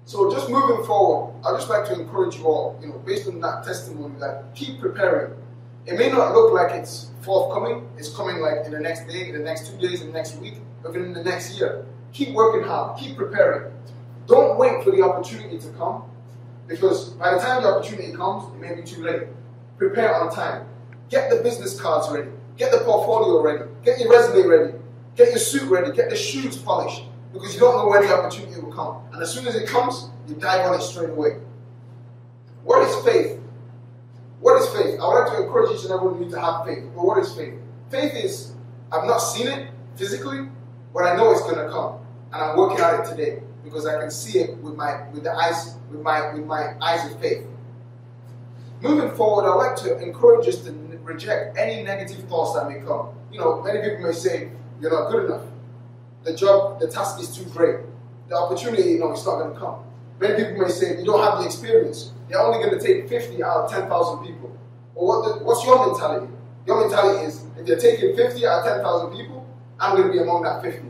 So just moving forward, I'd just like to encourage you all, based on that testimony, that keep preparing. It may not look like it's forthcoming, it's coming like in the next day, in the next 2 days, in the next week, or even in the next year. Keep working hard, keep preparing. Don't wait for the opportunity to come, because by the time the opportunity comes, it may be too late. Prepare on time. Get the business cards ready, get the portfolio ready, get your resume ready, get your suit ready, get the shoes polished, because you don't know when the opportunity will come. And as soon as it comes, you dive on it straight away. What is faith? What is faith? I would like to encourage each and every one of you to have faith. But what is faith? Faith is, I've not seen it physically, but I know it's going to come. And I'm working on it today because I can see it with my eyes of faith. Moving forward, I'd like to encourage us to reject any negative thoughts that may come. Many people may say, you're not good enough. The task is too great. The opportunity, it's not going to come. Many people may say, you don't have the experience. They're only going to take 50 out of 10,000 people. Well, what's your mentality? Your mentality is, if they're taking 50 out of 10,000 people, I'm going to be among that 50.